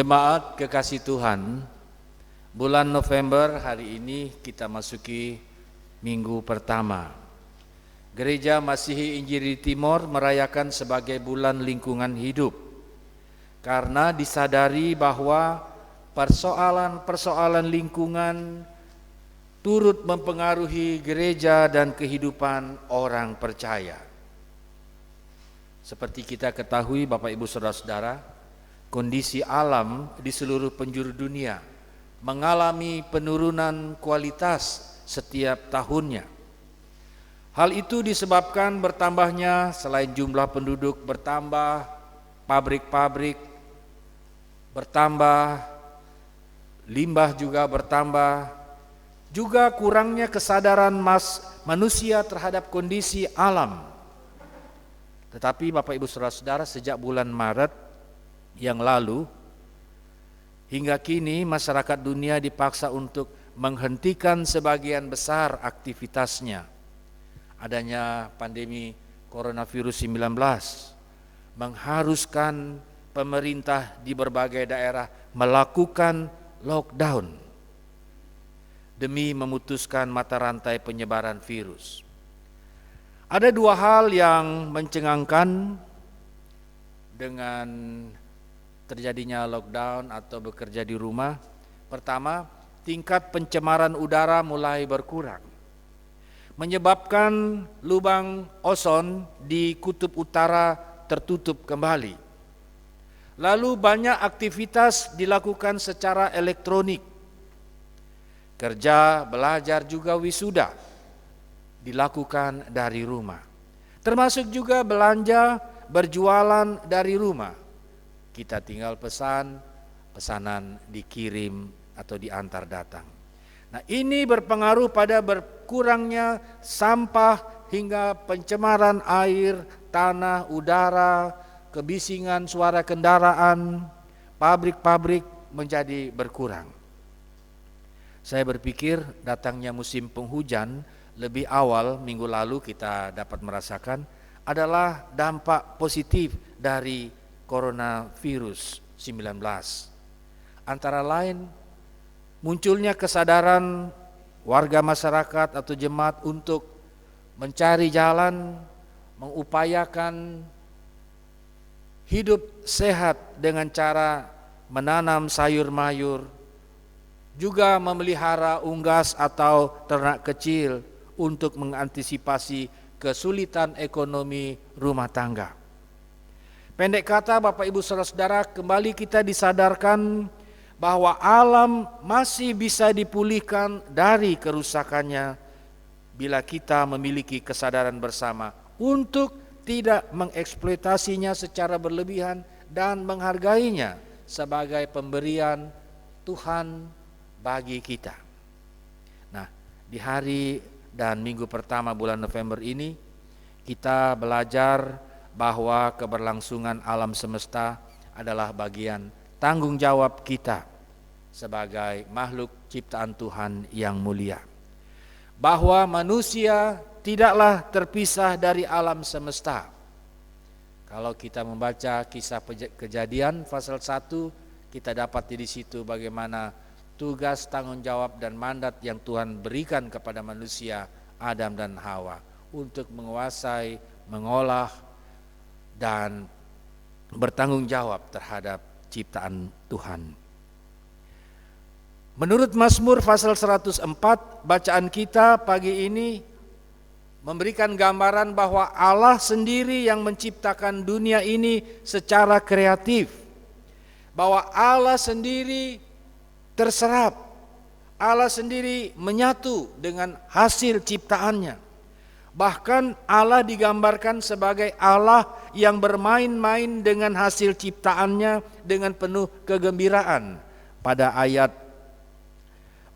Jemaat kekasih Tuhan, bulan November hari ini kita masuki minggu pertama. Gereja Masihi Injili Timor merayakan sebagai bulan lingkungan hidup karena disadari bahwa persoalan-persoalan lingkungan turut mempengaruhi gereja dan kehidupan orang percaya. Seperti kita ketahui Bapak Ibu Saudara-saudara, kondisi alam di seluruh penjuru dunia mengalami penurunan kualitas setiap tahunnya. Hal itu disebabkan bertambahnya, selain jumlah penduduk bertambah, pabrik-pabrik bertambah, limbah juga bertambah, juga kurangnya kesadaran manusia terhadap kondisi alam. Tetapi Bapak Ibu Saudara-saudara, sejak bulan Maret yang lalu hingga kini masyarakat dunia dipaksa untuk menghentikan sebagian besar aktivitasnya. Adanya pandemi coronavirus 19 mengharuskan pemerintah di berbagai daerah melakukan lockdown demi memutuskan mata rantai penyebaran virus. Ada dua hal yang mencengangkan dengan terjadinya lockdown atau bekerja di rumah. Pertama, tingkat pencemaran udara mulai berkurang, menyebabkan lubang ozon di kutub utara tertutup kembali. Lalu banyak aktivitas dilakukan secara elektronik. Kerja, belajar, juga wisuda dilakukan dari rumah. Termasuk juga belanja, berjualan dari rumah. Kita tinggal pesanan dikirim atau diantar datang. Nah, ini berpengaruh pada berkurangnya sampah hingga pencemaran air, tanah, udara, kebisingan suara kendaraan, pabrik-pabrik menjadi berkurang. Saya berpikir datangnya musim penghujan lebih awal minggu lalu kita dapat merasakan adalah dampak positif dari coronavirus 19. Antara lain munculnya kesadaran warga masyarakat atau jemaat untuk mencari jalan, mengupayakan hidup sehat dengan cara menanam sayur mayur, juga memelihara unggas atau ternak kecil untuk mengantisipasi kesulitan ekonomi rumah tangga. Pendek kata Bapak Ibu Saudara-saudara, kembali kita disadarkan bahwa alam masih bisa dipulihkan dari kerusakannya bila kita memiliki kesadaran bersama untuk tidak mengeksploitasinya secara berlebihan dan menghargainya sebagai pemberian Tuhan bagi kita. Nah, di hari dan minggu pertama bulan November ini kita belajar bahwa keberlangsungan alam semesta adalah bagian tanggung jawab kita sebagai makhluk ciptaan Tuhan yang mulia. Bahwa manusia tidaklah terpisah dari alam semesta. Kalau kita membaca kisah Kejadian pasal 1, kita dapat di situ bagaimana tugas, tanggung jawab dan mandat yang Tuhan berikan kepada manusia Adam dan Hawa untuk menguasai, mengolah dan bertanggung jawab terhadap ciptaan Tuhan. Menurut Mazmur pasal 104, bacaan kita pagi ini memberikan gambaran bahwa Allah sendiri yang menciptakan dunia ini secara kreatif. Bahwa Allah sendiri terserap, Allah sendiri menyatu dengan hasil ciptaannya. Bahkan Allah digambarkan sebagai Allah yang bermain-main dengan hasil ciptaannya dengan penuh kegembiraan. Pada ayat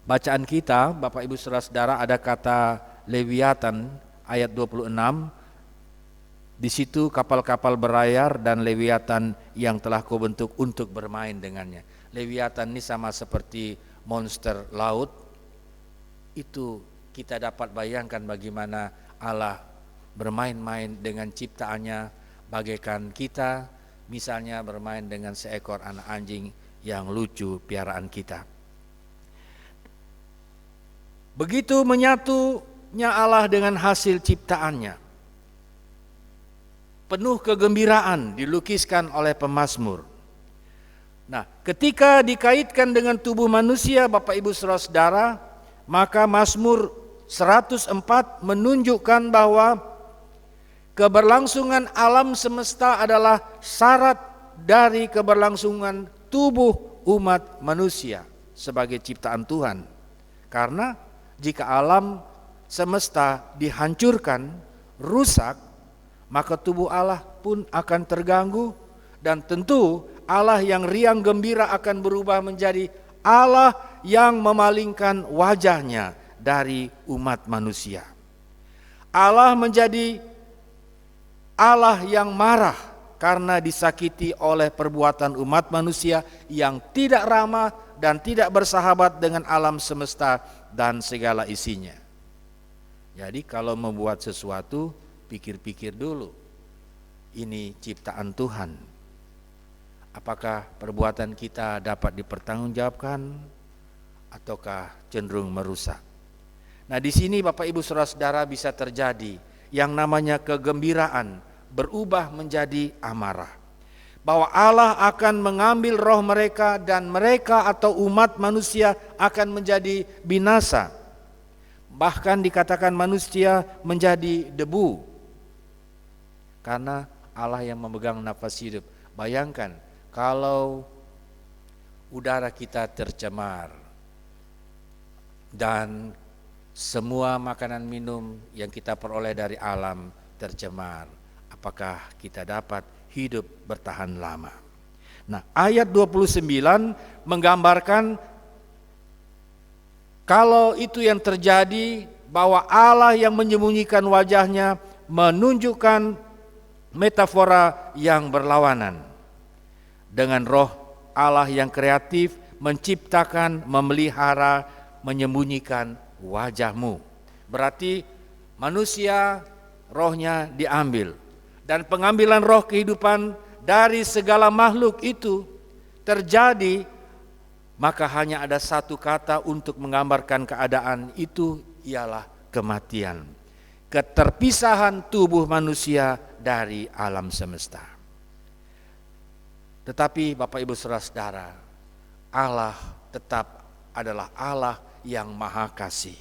bacaan kita, Bapak Ibu Saudara-saudara, ada kata Leviathan ayat 26. Di situ kapal-kapal berlayar dan Leviathan yang telah kau bentuk untuk bermain dengannya. Leviathan ini sama seperti monster laut. Itu kita dapat bayangkan bagaimana Allah bermain-main dengan ciptaannya bagaikan kita misalnya bermain dengan seekor anak anjing yang lucu piaraan kita. Begitu menyatunya Allah dengan hasil ciptaannya, penuh kegembiraan dilukiskan oleh pemazmur. Nah, ketika dikaitkan dengan tubuh manusia, Bapak Ibu Saudara, maka Mazmur 104 menunjukkan bahwa keberlangsungan alam semesta adalah syarat dari keberlangsungan tubuh umat manusia sebagai ciptaan Tuhan. Karena jika alam semesta dihancurkan, rusak, maka tubuh Allah pun akan terganggu, dan tentu Allah yang riang gembira akan berubah menjadi Allah yang memalingkan wajahnya dari umat manusia. Allah menjadi Allah yang marah karena disakiti oleh perbuatan umat manusia yang tidak ramah dan tidak bersahabat dengan alam semesta dan segala isinya. Jadi kalau membuat sesuatu, pikir-pikir dulu, ini ciptaan Tuhan. Apakah perbuatan kita dapat dipertanggungjawabkan ataukah cenderung merusak? Nah, di sini Bapak Ibu Saudara bisa terjadi yang namanya kegembiraan berubah menjadi amarah. Bahwa Allah akan mengambil roh mereka dan mereka atau umat manusia akan menjadi binasa. Bahkan dikatakan manusia menjadi debu. Karena Allah yang memegang nafas hidup. Bayangkan kalau udara kita tercemar dan semua makanan minum yang kita peroleh dari alam tercemar, apakah kita dapat hidup bertahan lama? Nah, ayat 29 menggambarkan kalau itu yang terjadi, bahwa Allah yang menyembunyikan wajahnya menunjukkan metafora yang berlawanan dengan roh Allah yang kreatif menciptakan, memelihara, menyembunyikan wajahmu. Berarti manusia rohnya diambil, dan pengambilan roh kehidupan dari segala makhluk itu terjadi, maka hanya ada satu kata untuk menggambarkan keadaan itu, ialah kematian. Keterpisahan tubuh manusia dari alam semesta. Tetapi Bapak Ibu Saudara, Allah tetap adalah Allah yang maha kasih.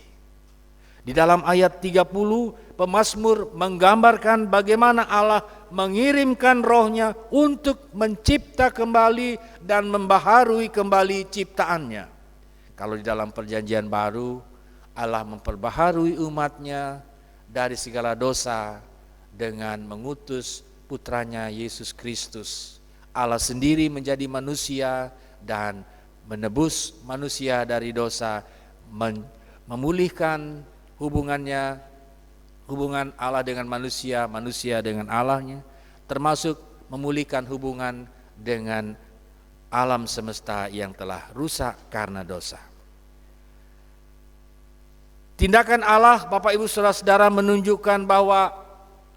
Di dalam ayat 30, pemazmur menggambarkan bagaimana Allah mengirimkan rohnya untuk mencipta kembali dan membaharui kembali ciptaannya. Kalau di dalam perjanjian baru, Allah memperbaharui umatnya dari segala dosa dengan mengutus putranya Yesus Kristus. Allah sendiri menjadi manusia dan menebus manusia dari dosa, memulihkan hubungan Allah dengan manusia, manusia dengan Allahnya, termasuk memulihkan hubungan dengan alam semesta yang telah rusak karena dosa. Tindakan Allah, Bapak Ibu Saudara, menunjukkan bahwa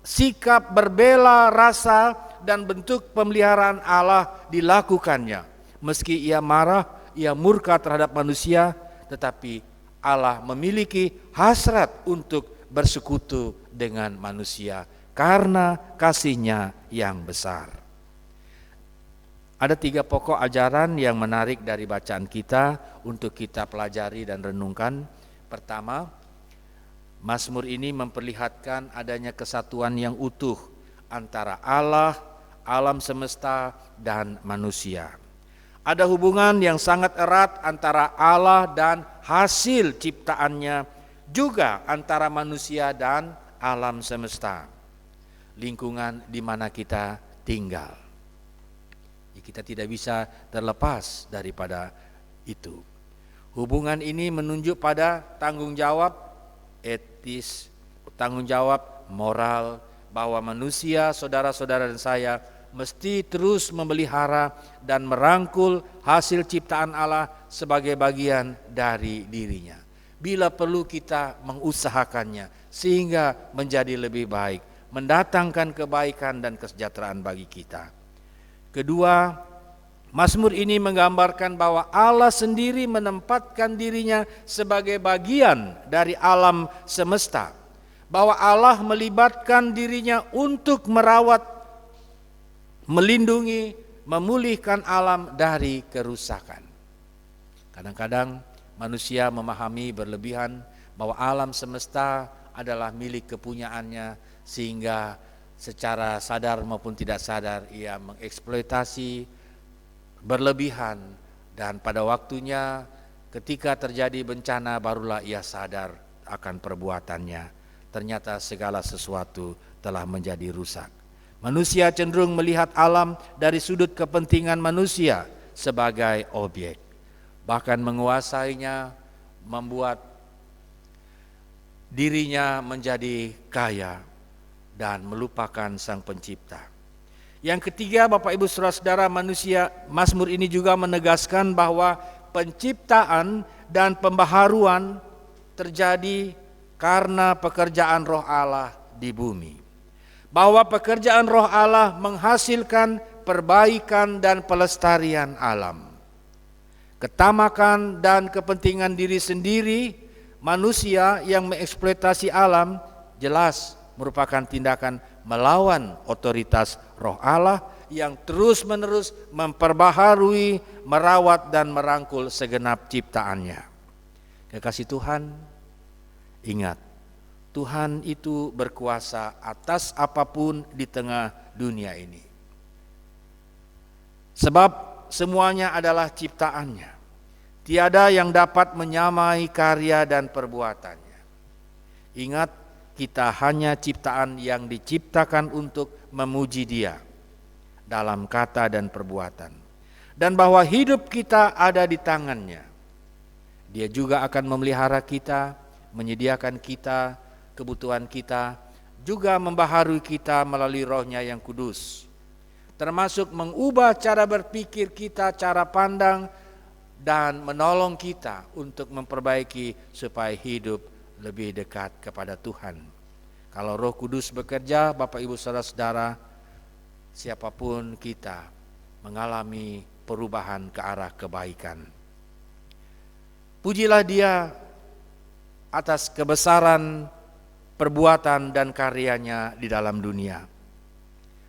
sikap berbela rasa dan bentuk pemeliharaan Allah dilakukannya. Meski ia marah, ia murka terhadap manusia, tetapi Allah memiliki hasrat untuk bersekutu dengan manusia karena kasih-Nya yang besar. Ada 3 pokok ajaran yang menarik dari bacaan kita untuk kita pelajari dan renungkan. Pertama, Mazmur ini memperlihatkan adanya kesatuan yang utuh antara Allah, alam semesta, dan manusia. Ada hubungan yang sangat erat antara Allah dan hasil ciptaannya, juga antara manusia dan alam semesta, lingkungan di mana kita tinggal. Kita tidak bisa terlepas daripada itu. Hubungan ini menunjuk pada tanggung jawab etis, tanggung jawab moral, bahwa manusia, saudara-saudara dan saya, mesti terus memelihara dan merangkul hasil ciptaan Allah sebagai bagian dari dirinya. Bila perlu kita mengusahakannya sehingga menjadi lebih baik, mendatangkan kebaikan dan kesejahteraan bagi kita. Kedua, Mazmur ini menggambarkan bahwa Allah sendiri menempatkan dirinya sebagai bagian dari alam semesta. Bahwa Allah melibatkan dirinya untuk merawat, melindungi, memulihkan alam dari kerusakan. Kadang-kadang manusia memahami berlebihan bahwa alam semesta adalah milik kepunyaannya, sehingga secara sadar maupun tidak sadar ia mengeksploitasi berlebihan, dan pada waktunya ketika terjadi bencana barulah ia sadar akan perbuatannya. Ternyata segala sesuatu telah menjadi rusak. Manusia cenderung melihat alam dari sudut kepentingan manusia sebagai objek, bahkan menguasainya, membuat dirinya menjadi kaya dan melupakan Sang Pencipta. Yang ketiga, Bapak Ibu Saudara-saudara, Mazmur ini juga menegaskan bahwa penciptaan dan pembaharuan terjadi karena pekerjaan Roh Allah di bumi. Bahwa pekerjaan Roh Allah menghasilkan perbaikan dan pelestarian alam. Ketamakan dan kepentingan diri sendiri manusia yang mengeksploitasi alam jelas merupakan tindakan melawan otoritas Roh Allah yang terus-menerus memperbaharui, merawat dan merangkul segenap ciptaannya. Kekasih Tuhan, ingat, Tuhan itu berkuasa atas apapun di tengah dunia ini. Sebab semuanya adalah ciptaannya. Tiada yang dapat menyamai karya dan perbuatannya. Ingat, kita hanya ciptaan yang diciptakan untuk memuji Dia dalam kata dan perbuatan. Dan bahwa hidup kita ada di tangannya. Dia juga akan memelihara kita, menyediakan kita, kebutuhan kita, juga membaharui kita melalui Roh-Nya yang kudus. Termasuk mengubah cara berpikir kita, cara pandang, dan menolong kita untuk memperbaiki supaya hidup lebih dekat kepada Tuhan. Kalau Roh Kudus bekerja, Bapak Ibu Saudara-saudara, siapapun kita mengalami perubahan ke arah kebaikan. Pujilah Dia atas kebesaran perbuatan dan karyanya di dalam dunia.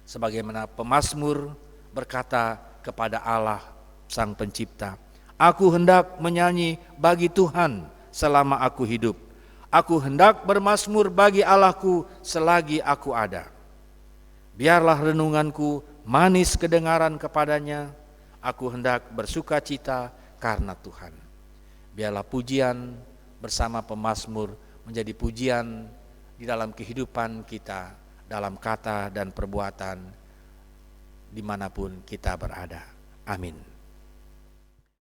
Sebagaimana pemazmur berkata kepada Allah Sang Pencipta, "Aku hendak menyanyi bagi Tuhan selama aku hidup. Aku hendak bermazmur bagi Allahku selagi aku ada. Biarlah renunganku manis kedengaran kepadanya. Aku hendak bersuka cita karena Tuhan." Biarlah pujian bersama pemazmur menjadi pujian di dalam kehidupan kita, dalam kata dan perbuatan, dimanapun kita berada. Amin.